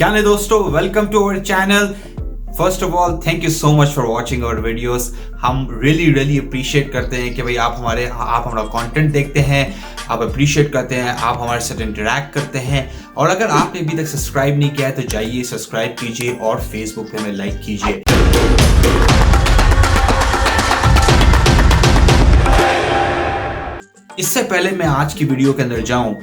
क्या है दोस्तों, welcome to our channel. First of all thank you so much for watching our videos. हम really appreciate करते हैं कि भाई आप हमारा कंटेंट देखते हैं, आप अप्रिशिएट करते हैं, आप हमारे साथ इंटरेक्ट करते हैं। और अगर आपने अभी तक सब्सक्राइब नहीं किया है तो जाइए सब्सक्राइब कीजिए और फेसबुक पे हमें लाइक कीजिए। इससे पहले मैं आज की वीडियो के अंदर जाऊं,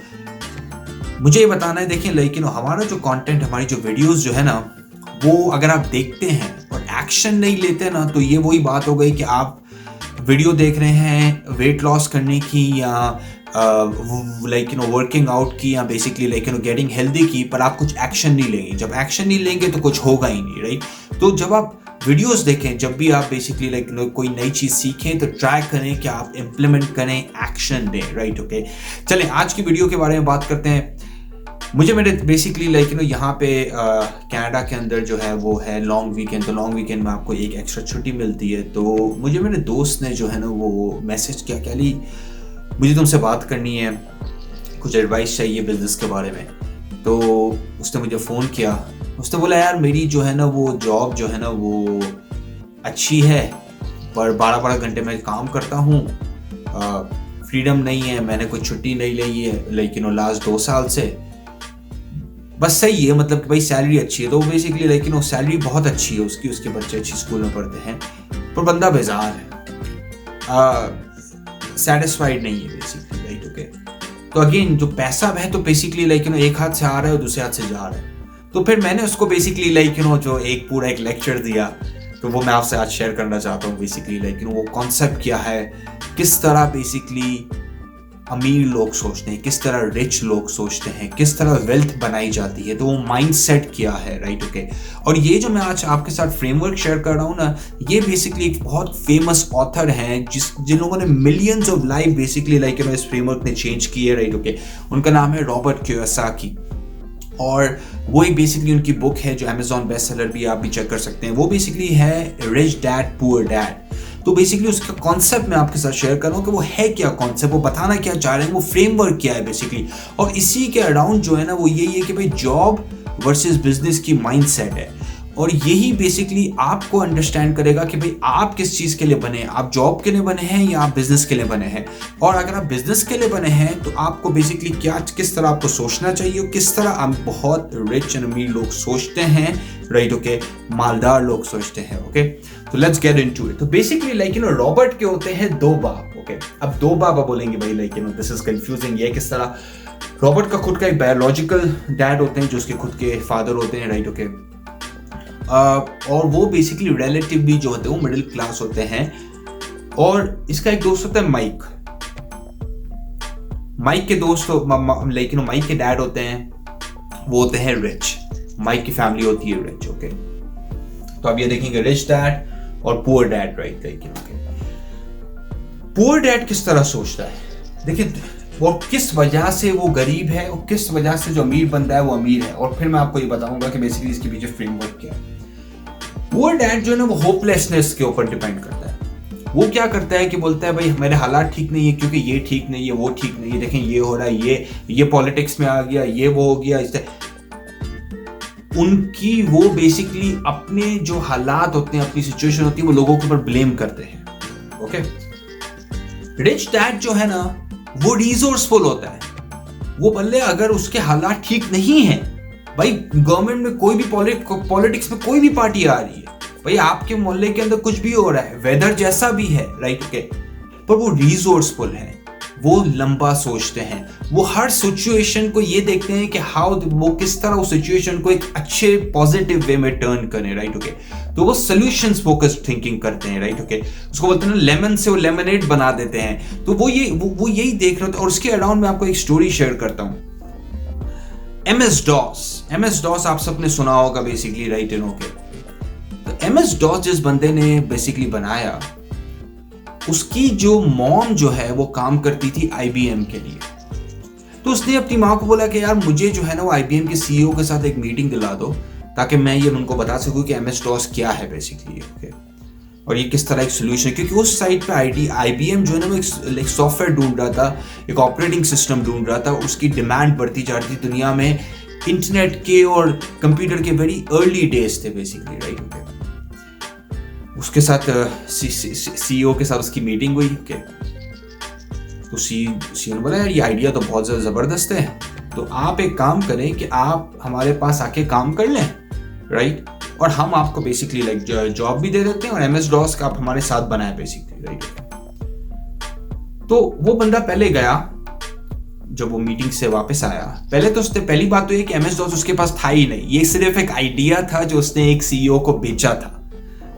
मुझे ये बताना है, देखिए लेकिन हमारा जो कंटेंट, हमारी जो वीडियोस जो है ना, वो अगर आप देखते हैं और एक्शन नहीं लेते ना, तो ये वही बात हो गई कि आप वीडियो देख रहे हैं वेट लॉस करने की या वर्किंग आउट की या बेसिकली गेटिंग हेल्दी की, पर आप कुछ एक्शन नहीं लेंगे। जब एक्शन नहीं लेंगे तो कुछ होगा ही नहीं, राइट। तो जब आप वीडियोस देखें, जब भी आप बेसिकली कोई नई चीज़ सीखें तो ट्राई करें कि आप इम्प्लीमेंट करें, एक्शन दें, राइट। ओके, चलें आज की वीडियो के बारे में बात करते हैं। मुझे मेरे बेसिकली यहाँ पे कनाडा के अंदर जो है वो है लॉन्ग वीकेंड। तो लॉन्ग वीकेंड में आपको एक एक्स्ट्रा छुट्टी मिलती है। तो मुझे मेरे दोस्त ने जो है ना वो मैसेज किया, कैली मुझे तुमसे बात करनी है, कुछ एडवाइस चाहिए बिजनेस के बारे में। तो उसने मुझे फ़ोन किया, उसने बोला यार मेरी जो है ना वो जॉब जो है ना वो अच्छी है, पर 12-12 घंटे में काम करता हूँ, फ्रीडम नहीं है, मैंने कोई छुट्टी नहीं ली है लेकिन लास्ट 2 साल से। बस सही है, मतलब कि भाई सैलरी अच्छी है। तो बेसिकली लेकिन वो सैलरी बहुत अच्छी है उसकी, उसके बच्चे अच्छी स्कूल में पढ़ते हैं, पर बंदा बेजार है, सेटिस्फाइड नहीं है बेसिकली, राइट। ओके, तो अगेन जो पैसा है तो बेसिकली एक हाथ से आ रहा है और दूसरे हाथ से जा रहा है। तो फिर मैंने उसको बेसिकली जो एक पूरा एक लेक्चर दिया, तो वो मैं आपसे आज शेयर करना चाहता हूँ। बेसिकली वो कॉन्सेप्ट क्या है, किस तरह बेसिकली अमीर लोग सोचते हैं, किस तरह रिच लोग सोचते हैं, किस तरह वेल्थ बनाई जाती है, तो वो माइंडसेट क्या है, राइट। ओके, और ये जो मैं आज आपके साथ फ्रेमवर्क शेयर कर रहा हूँ ना, ये बेसिकली एक बहुत फेमस ऑथर हैं जिन लोगों ने मिलियंस ऑफ लाइफ बेसिकली इस फ्रेमवर्क ने चेंज की है, राइट। ओके, उनका नाम है रॉबर्ट कियोसाकी, और वो एक बेसिकली उनकी बुक है जो अमेज़न बेस्ट सेलर भी आप भी चेक कर सकते हैं। वो बेसिकली है रिच डैड पुअर डैड। तो बेसिकली उसका कॉन्सेप्ट मैं आपके साथ शेयर कर रहा हूँ कि वो है क्या कॉन्सेप्ट, वो बताना क्या चाह रहे हैं, वो फ्रेमवर्क क्या है बेसिकली। और इसी के अराउंड जो है ना वो यही है कि भाई जॉब वर्सेस बिजनेस की माइंडसेट है, और यही बेसिकली आपको अंडरस्टैंड करेगा कि भाई आप किस चीज़ के लिए बने हैं, आप जॉब के लिए बने हैं या आप बिजनेस के लिए बने हैं। और अगर आप बिजनेस के लिए बने हैं तो आपको बेसिकली किस तरह आपको सोचना चाहिए, किस तरह आप बहुत रिच एंड अमीर लोग सोचते हैं, राइट। ओके, मालदार लोग सोचते हैं। ओके, तो लेट्स गेट इनटू इट। तो बेसिकली रॉबर्ट के होते हैं 2 बाप। ओके, अब 2 बाप बोलेंगे भाई दिस इज कंफ्यूजिंग, ये किस तरह। रॉबर्ट का खुद का एक बायोलॉजिकल डैड होते हैं जो उसके खुद के फादर होते हैं, राइट। ओके, और वो बेसिकली रिलेटिवली जो होते हैं वो मिडिल क्लास होते हैं। और इसका एक दोस्त होता है माइक के दोस्त, माइक के डैड होते हैं, वो होते हैं रिच। माइक की फैमिली होती है रिच। ओके, तो अब ये देखेंगे रिच डैड और poor dad, right. Okay, poor dad किस तरह सोचता है, देखिए वो किस वजह से वो गरीब है और किस वजह से जो अमीर बंदा है वो अमीर है, और फिर मैं आपको ये बताऊंगा कि बेसिकली इसके पीछे फ्रेमवर्क क्या है। पुअर डैड जो है ना वो होपलेसनेस के ऊपर डिपेंड करता है। वो क्या करता है कि बोलता है भाई मेरे हालात ठीक नहीं है, क्योंकि ये ठीक नहीं है, वो ठीक नहीं है, देखें ये हो रहा है, ये पॉलिटिक्स में आ गया, ये वो हो गया। इससे उनकी वो बेसिकली अपने जो हालात होते हैं, अपनी सिचुएशन होती है, वो लोगों के ऊपर ब्लेम करते हैं। ओके, रिच डैड जो है ना वो रिसोर्सफुल होता है। वो बल्ले अगर उसके हालात ठीक नहीं है, भाई गवर्नमेंट में कोई भी पॉलिटिक्स में कोई भी पार्टी आ रही है, भाई आपके मोहल्ले के अंदर कुछ भी हो रहा है, वेदर जैसा भी है, राइट। ओके, पर वो रिसोर्सफुल है, वो लंबा सोचते हैं, वो हर सिचुएशन को ये देखते हैं कि वो किस तरह उस सिचुएशन को एक अच्छे पॉजिटिव वे में टर्न करें, राइट। ओके, तो वो सॉल्यूशंस फोकस्ड थिंकिंग करते हैं, राइट। ओके, उसको बोलते हैं ना लेमन से वो लेमनेड बना देते हैं। तो वो यही देख रहे होते हैं। और उसके अराउंड में आपको एक स्टोरी शेयर करता हूँ। MS DOS आप सबने सुना होगा बेसिकली, राइट। ओके, तो MS DOS जिस बंदे ने बेसिकली बनाया, उसकी जो मॉम जो है वो काम करती थी IBM के लिए। तो उसने अपनी माँ को बोला कि यार मुझे जो है ना वो IBM के CEO के साथ एक मीटिंग दिला दो, ताकि मैं ये उनको बता सकूं कि MS DOS क्या है बेसिकली। ओके, और ये किस तरह एक सोल्यूशन, क्योंकि उस साइड पे IBM जो है ना वो एक सॉफ्टवेयर ढूंढ रहा था, एक ऑपरेटिंग सिस्टम ढूंढ रहा था। उसकी डिमांड बढ़ती जा रही थी दुनिया में इंटरनेट के और कंप्यूटर के वेरी अर्ली डेज थे बेसिकली, राइट। उसके साथ सीईओ के साथ उसकी मीटिंग हुई, ओके। तो सीईओ ने बोला यार ये आइडिया तो बहुत ज़्यादा ज़बरदस्त है, तो आप एक काम करें कि आप हमारे पास आके काम कर लें, राइट, और हम आपको बेसिकली लाइक जॉब भी दे देते हैं और MS DOS का आप हमारे साथ बनाए बेसिकली, राइट। तो वो बंदा पहले गया, जब वो मीटिंग से वापस आया, पहले तो उसने पहली बात तो ये कि MS DOS उसके पास था ही नहीं, ये सिर्फ एक आइडिया था जो उसने एक सीईओ को बेचा था,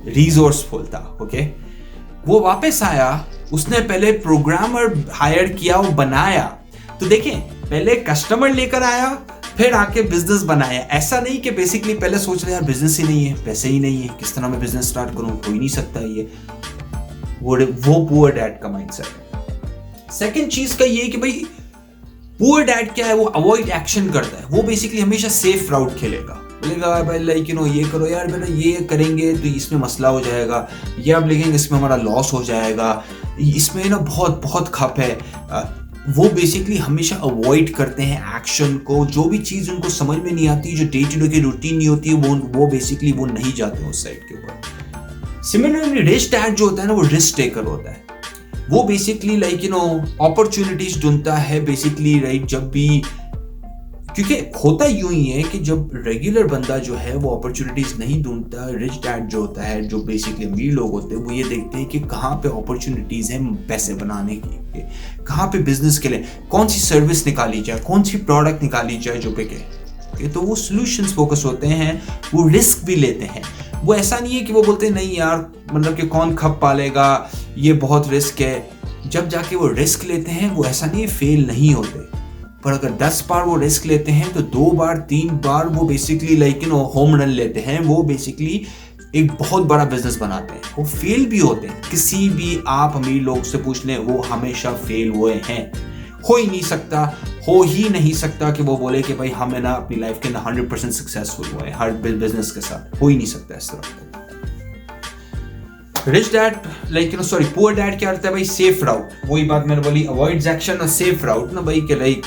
रिसोर्सफुल था, ओके। वो वापस आया, उसने पहले प्रोग्रामर हायर किया, वो बनाया। तो देखें, पहले कस्टमर लेकर आया, फिर आके बिजनेस बनाया। ऐसा नहीं कि बेसिकली पहले सोच रहे यार बिजनेस ही नहीं है, पैसे ही नहीं है, किस तरह मैं बिजनेस स्टार्ट करूं, हो ही नहीं सकता ये। वो पुअर डैड का माइंडसेट है। सेकंड चीज का ये कि भाई पुअर डैड क्या है, वो अवॉइड एक्शन करता है। वो बेसिकली हमेशा सेफ राउट खेलेगा, बोलेगा भाई लाइक ये करो यार बेटा, ये करेंगे तो इसमें मसला हो जाएगा, ये आप लिखेंगे इसमें हमारा लॉस हो जाएगा, इसमें ना बहुत बहुत खप है। वो बेसिकली हमेशा अवॉइड करते हैं एक्शन को। जो भी चीज़ उनको समझ में नहीं आती, जो डे टू डे की रूटीन नहीं होती, वो बेसिकली वो नहीं जाते उस साइड के ऊपर। सिमिलरली रिच डैड जो होता है ना, वो रिस्क टेकर होता है। वो बेसिकली लाइक अपॉर्चुनिटीज ढूंढता है बेसिकली, राइट। जब भी, क्योंकि होता यूं ही है कि जब रेगुलर बंदा जो है वो अपॉर्चुनिटीज नहीं ढूंढता, रिच डैड जो होता है, जो बेसिकली अमीर लोग होते हैं, वो ये देखते हैं कि कहाँ पे अपॉर्चुनिटीज हैं पैसे बनाने की, कहाँ पे बिजनेस के लिए कौन सी सर्विस निकाली जाए, कौन सी प्रोडक्ट निकाली जाए जो बिके। तो वो सॉल्यूशंस फोकस होते हैं, वो रिस्क भी लेते हैं। वो ऐसा नहीं है कि वो बोलते हैं नहीं यार, मतलब कि कौन खप पालेगा, ये बहुत रिस्क है। जब जाके वो रिस्क लेते हैं, वो ऐसा नहीं फेल नहीं होते, पर अगर 10 बार वो रिस्क लेते हैं तो 2 बार 3 बार वो बेसिकली लाइक होम रन लेते हैं। वो बेसिकली एक बहुत बड़ा बिजनेस बनाते हैं। वो फेल भी होते हैं, किसी भी आप अमीर लोग से पूछ लें, वो हमेशा फेल हुए हैं। हो ही नहीं सकता कि वो बोले कि भाई हम है ना अपनी लाइफ के 100% सक्सेसफुल हुए हर बिजनेस के साथ, हो ही नहीं सकता इस तरह। रिच डैड पुअर डैड क्या करता है भाई, सेफ राउट। वही बात मैंने बोली, अवॉइड्स एक्शन और सेफ राउट ना भाई, कि लाइक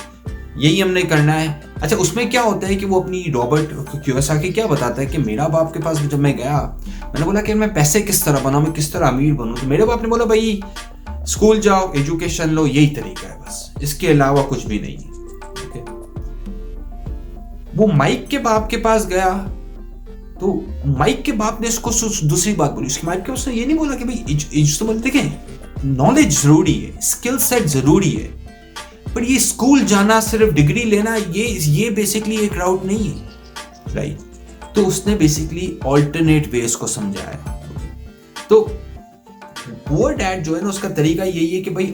यही हमने करना है। अच्छा, उसमें क्या होता है कि वो अपनी रॉबर्ट कियोसाकी क्या बताता है कि मेरा बाप के पास जब मैं गया, मैंने बोला कि मैं पैसे किस तरह बनाऊं, मैं किस तरह अमीर बनूं, तो मेरे बाप ने बोला भाई स्कूल जाओ, एजुकेशन लो, यही तरीका है बस, इसके अलावा कुछ भी नहीं है। वो माइक के बाप के पास गया, तो माइक के बाप ने इसको दूसरी बात बोली। उसके माइक के उसने ये नहीं बोला कि भाई देखें नॉलेज जरूरी है, स्किल सेट जरूरी है, पर ये स्कूल जाना, सिर्फ डिग्री लेना, ये बेसिकली एक राउट नहीं है, राइट। तो उसने बेसिकली ऑल्टरनेट वेज को समझाया। तो पुअर डैड जो है ना, उसका तरीका यही है कि भाई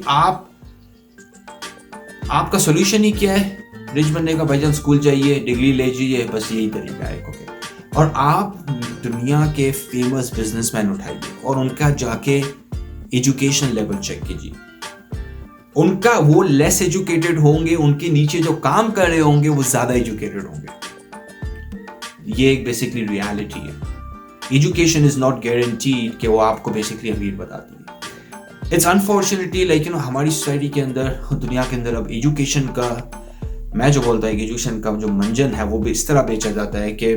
आपका सॉल्यूशन ही क्या है रिच बनने का, भाईजान स्कूल जाइए, डिग्री ले जाइए, बस यही तरीका है, ओके। और आप दुनिया के फेमस बिजनेसमैन उठाइए और उनका जाके एजुकेशन लेवल चेक कीजिए। उनका वो लेस एजुकेटेड होंगे, उनके नीचे जो काम कर रहे होंगे वो ज्यादा एजुकेटेड होंगे। ये एक बेसिकली रियलिटी है। एजुकेशन इज नॉट गारंटीड कि वो आपको बेसिकली अमीर बताती है। इट्स अनफॉर्चुनेटली लाइक हमारी सोसाइटी के अंदर, दुनिया के अंदर अब एजुकेशन का, मैं जो बोलता है एजुकेशन का जो मंजन है वो भी इस तरह बेचा जाता है कि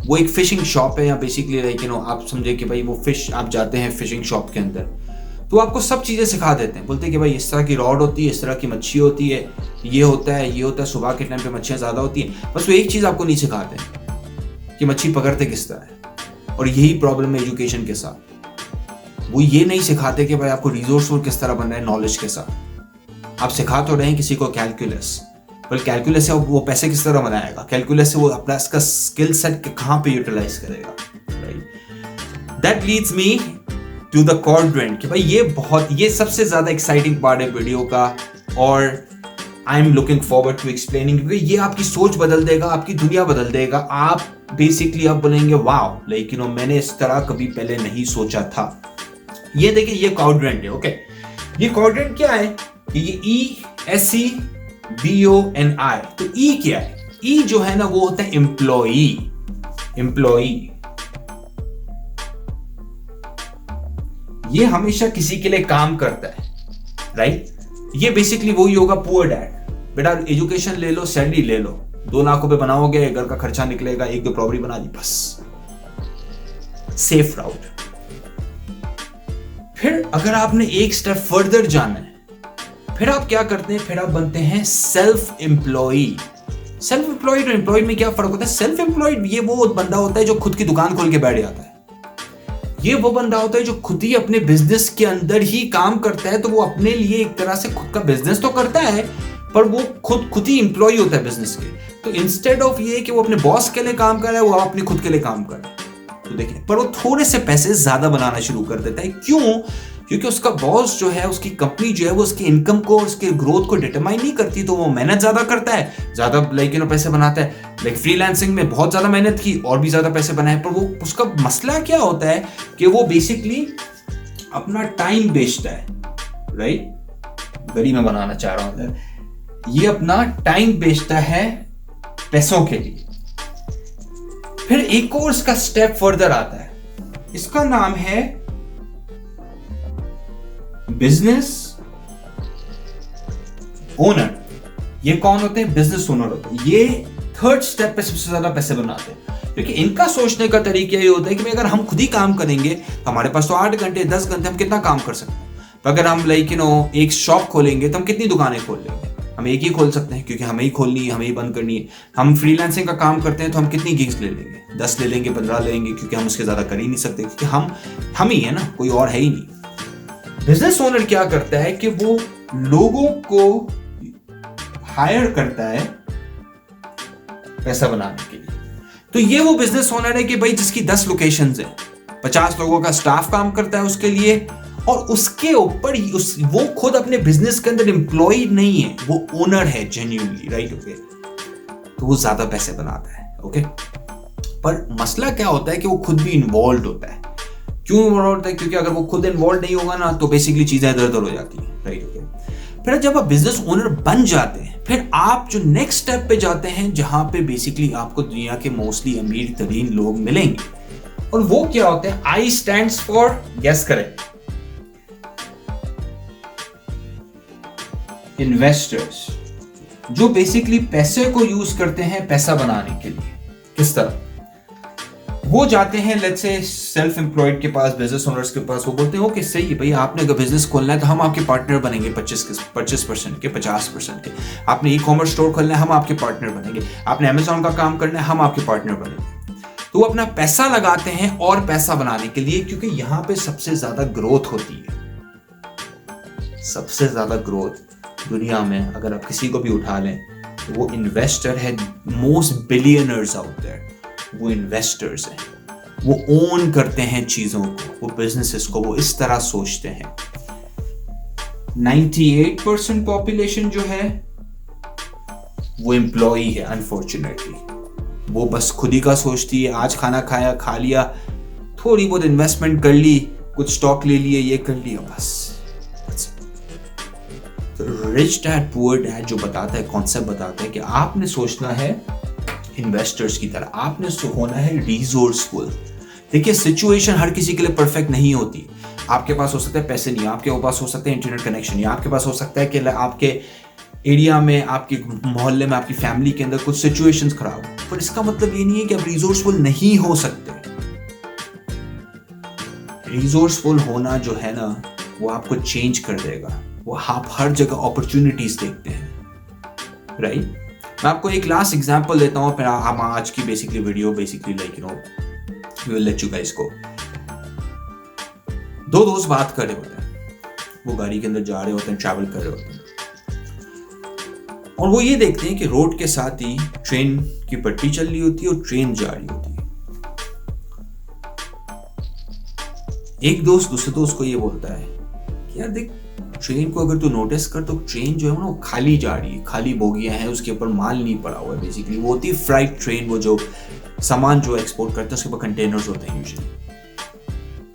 वो एक फिशिंग शॉप है, या बेसिकली लाइक आप समझे कि भाई वो फिश, आप जाते हैं फिशिंग शॉप के अंदर तो आपको सब चीज़ें सिखा देते हैं, बोलते हैं कि भाई इस तरह की रॉड होती है, इस तरह की मच्छी होती है, ये होता है, सुबह के टाइम पे मच्छियाँ ज़्यादा होती हैं, बस वो एक चीज़ आपको नहीं सिखाते कि मच्छी पकड़ते किस तरह है। और यही प्रॉब्लम है एजुकेशन के साथ, वो ये नहीं सिखाते कि भाई आपको रिसोर्सफुल किस तरह बनना है नॉलेज के साथ। आप सिखा तो रहे हैं किसी को कैलकुलस, पर कैलकुलस से वो पैसे किस तरह बनाएगा, कैलकुलस से वो अपना इसका स्किल सेट कहाँ पे यूटिलाइज करेगा, right. That leads me to the quadrant कि भाई ये सबसे ज्यादा एक्साइटिंग पार्ट है वीडियो का, और I am looking forward to explaining, क्योंकि ये आपकी सोच बदल देगा, आपकी दुनिया बदल देगा। आप बेसिकली आप बोलेंगे वाओ, लाइक मैंने इस तरह कभी पहले नहीं सोचा था। ये देखिए, ये क्वाड्रेंट है, ओके। ये क्वाड्रेंट क्या है कि ये ESCBONI, तो E क्या है? E जो है ना वो होता है एम्प्लॉई। ये हमेशा किसी के लिए काम करता है, राइट। ये बेसिकली वही होगा पुअर डैड, बेटा एजुकेशन ले लो, सैलरी ले लो, 2 लाख रुपए बनाओगे, घर का खर्चा निकलेगा, 1-2 प्रॉपर्टी बना दी, बस सेफ राउट। फिर अगर आपने एक स्टेप फर्दर जाना है, फिर आप क्या करते हैं, फिर आप बनते हैं सेल्फ एम्प्लॉय। सेल्फ एम्प्लॉयड और एम्प्लॉयड में क्या फर्क होता है? सेल्फ एम्प्लॉयड ये वो बंदा होता है जो खुद की दुकान खोल के बैठ जाता है। ये वो बंदा होता है जो खुद ही अपने बिजनेस के अंदर ही काम करता है, तो वो अपने लिए एक तरह से खुद का बिजनेस तो करता है, पर वो खुद ही एम्प्लॉय होता है बिजनेस के। तो इंस्टेड ऑफ ये कि वो अपने बॉस के लिए काम कर रहा है, वो अपने खुद के लिए काम कर रहा है। तो देखिए, पर वो थोड़े से पैसे ज्यादा बनाना शुरू कर देता है। क्यों? क्योंकि उसका बॉस जो है, उसकी कंपनी जो है, वो उसकी इनकम को, उसके ग्रोथ को डिटरमाइन नहीं करती, तो वो मेहनत ज्यादा करता है, ज्यादा पैसे बनाता है। फ्रीलांसिंग में बहुत ज्यादा मेहनत की और भी ज्यादा पैसे बनाए, पर वो उसका मसला क्या होता है कि वो बेसिकली अपना टाइम बेचता है। राइट, गली में बनाना चाह रहा हूं, ये अपना टाइम बेचता है पैसों के लिए। फिर एक और इसका स्टेप फर्दर आता है, इसका नाम है बिजनेस ओनर। ये कौन होते हैं? बिजनेस ओनर होते हैं। ये थर्ड स्टेप पे सबसे ज्यादा पैसे बनाते हैं, क्योंकि इनका सोचने का तरीका ये होता है कि अगर हम खुद ही काम करेंगे तो हमारे पास तो 8 घंटे 10 घंटे हम कितना काम कर सकते हैं। तो अगर हम एक शॉप खोलेंगे तो हम कितनी दुकानें खोल लेंगे? हम एक ही खोल सकते हैं, क्योंकि हमें ही खोलनी है, हमें ही बंद करनी है। हम फ्रीलांसिंग का काम करते हैं तो हम कितनी गिग्स ले लेंगे? 10 ले लेंगे, 15 ले लेंगे, क्योंकि हम उसके ज्यादा कर ही नहीं सकते, क्योंकि हम ही है ना, कोई और है ही नहीं। बिजनेस ओनर क्या करता है कि वो लोगों को हायर करता है पैसा बनाने के लिए। तो ये वो बिजनेस ओनर है कि भाई जिसकी 10 लोकेशंस है, 50 लोगों का स्टाफ काम करता है उसके लिए, और उसके ऊपर ही वो खुद अपने बिजनेस के अंदर एम्प्लॉय नहीं है, वो ओनर है जेन्युइनली। राइट, ओके, तो वो ज्यादा पैसे बनाता है। ओके, पर मसला क्या होता है कि वो खुद भी इन्वॉल्व होता है। क्यों इन्वॉल्व होता है? क्योंकि अगर वो खुद इन्वॉल्व नहीं होगा ना, तो बेसिकली चीजें इधर उधर हो जाती है। Right, okay. फिर जब आप बिजनेस ओनर बन जाते हैं, फिर आप जो नेक्स्ट स्टेप पे जाते हैं, जहां पे बेसिकली आपको दुनिया के मोस्टली अमीर तरीन लोग मिलेंगे, और वो क्या होते हैं? आई स्टैंड्स फॉर, गेस करें, इन्वेस्टर्स, जो बेसिकली पैसे को यूज करते हैं पैसा बनाने के लिए। किस तरह? वो जाते हैं लेट्स से सेल्फ एम्प्लॉयड के पास, बिजनेस ओनर्स के पास, वो बोलते हैं कि सही है भाई, आपने अगर बिजनेस खोलना है तो हम आपके पार्टनर बनेंगे 25% के, 50% के। आपने ई कॉमर्स स्टोर खोलना है, हम आपके पार्टनर बनेंगे। आपने अमेजॉन का काम करना है, हम आपके पार्टनर बनेंगे। तो वो अपना पैसा लगाते हैं और पैसा बनाने के लिए, क्योंकि यहां पे सबसे ज्यादा ग्रोथ होती है। सबसे ज्यादा ग्रोथ दुनिया में अगर आप किसी को भी उठा लें तो वो इन्वेस्टर है। मोस्ट बिलियनर्स आउट देयर वो इन्वेस्टर्स हैं। वो ओन करते हैं चीजों को, वो बिजनेसेस को, वो इस तरह सोचते हैं। 98% पॉपुलेशन जो है वो एम्प्लॉय है। अनफॉर्चुनेटली वो बस खुद ही का सोचती है। आज खाना खाया, खा लिया, थोड़ी बहुत इन्वेस्टमेंट कर ली, कुछ स्टॉक ले लिए, ये कर लिया, बस। रिच डैड पुअर डैड जो बताता है, कॉन्सेप्ट बताता है कि आपने सोचना है इन्वेस्टर्स की तरह, आपने होना है रिसोर्सफुल। देखिए, सिचुएशन हर किसी के लिए परफेक्ट नहीं होती। आपके पास हो सकता है पैसे नहीं, आपके पास हो सकता है इंटरनेट कनेक्शन नहीं, आपके पास हो सकता है कि आपके एरिया में, आपके मोहल्ले में, आपकी फैमिली के अंदर कुछ सिचुएशंस खराब हो, पर इसका मतलब ये नहीं है कि आप रिसोर्सफुल नहीं हो सकते। रिसोर्सफुल होना जो है ना, वो आपको चेंज कर देगा। वो आप हर जगह अपॉर्चुनिटीज देखते हैं। राइट, मैं आपको एक लास्ट एग्जांपल देता हूं, फिर हम आज की basically video we will let you guys go. 2 दोस्त बात कर रहे होते हैं, वो गाड़ी के अंदर जा रहे होते हैं, ट्रैवल कर रहे होते हैं, और वो ये देखते हैं कि रोड के साथ ही ट्रेन की पट्टी चल रही होती है और ट्रेन जा रही होती है। एक दोस्त दूसरे दोस्त को ये बोलता है कि यार देख, ट्रेन को अगर तू नोटिस कर तो ट्रेन जो है ना, वो खाली जा रही है, खाली बोगियां हैं, उसके ऊपर माल नहीं पड़ा हुआ है। बेसिकली वो होती है फ्राइट ट्रेन, वो जो सामान जो एक्सपोर्ट करते हैं उसके ऊपर कंटेनर्स होते हैं यूजुअली।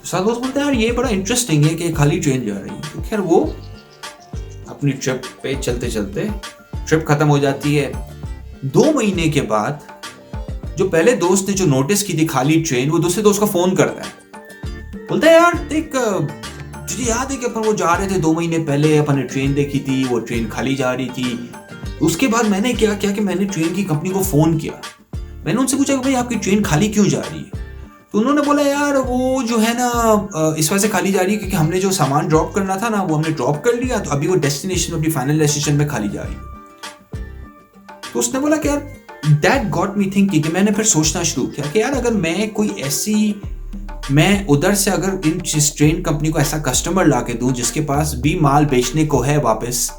तो साथ दोस्त बोलते हैं यार ये बड़ा इंटरेस्टिंग है कि खाली ट्रेन जा रही है। तो खैर वो अपनी ट्रिप पे चलते चलते ट्रिप खत्म हो जाती है। 2 महीने के बाद जो पहले दोस्त ने जो नोटिस की थी खाली ट्रेन, वो दूसरे दोस्त को फोन करता है, बोलता है यार देख, तुझे याद है कि अपन वो जा रहे थे 2 महीने पहले, अपन ने ट्रेन देखी थी, वो ट्रेन खाली जा रही थी, उसके बाद मैंने क्या किया कि मैंने ट्रेन की कंपनी को फ़ोन किया। मैंने उनसे पूछा कि भाई आपकी ट्रेन खाली क्यों जा रही है? तो उन्होंने बोला यार वो जो है ना इस वजह से खाली जा रही है क्योंकि हमने जो सामान ड्रॉप करना था ना वो हमने ड्रॉप कर लिया, तो अभी वो डेस्टिनेशन अपनी फाइनल डेस्टिनेशन में खाली जा रही है। तो उसने बोला कि यार दैट गॉट मी थिंकिंग, कि मैंने फिर सोचना शुरू किया कि यार अगर मैं उधर से अगर इस ट्रेन कंपनी को ऐसा कस्टमर ला के दूं जिसके पास भी माल बेचने को है वापस,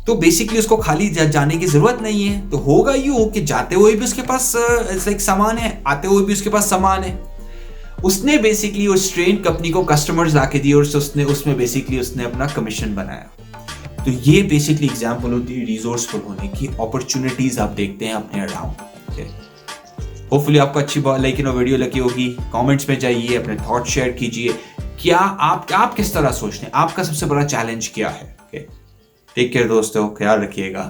तो बेसिकली उसको खाली जाने की जरूरत नहीं है। तो होगा यूं कि जाते हुए भी उसके पास लाइक सामान है, आते हुए भी उसके पास सामान है। उसने बेसिकली उस ट्रेन कंपनी को कस्टमर्स लाके दिए और उसमें बेसिकली उसने अपना कमीशन बनाया। तो ये बेसिकली एग्जांपल होती है रिसोर्सफुल होने की, अपॉर्चुनिटीज आप देखते हैं अपने अराउंड। होपफुली आपको अच्छी वीडियो लगी होगी। कमेंट्स में जाइए, अपने थॉट शेयर कीजिए। क्या आप किस तरह सोचते हैं, आपका सबसे बड़ा चैलेंज क्या है? टेक केयर दोस्तों, ख्याल रखिएगा।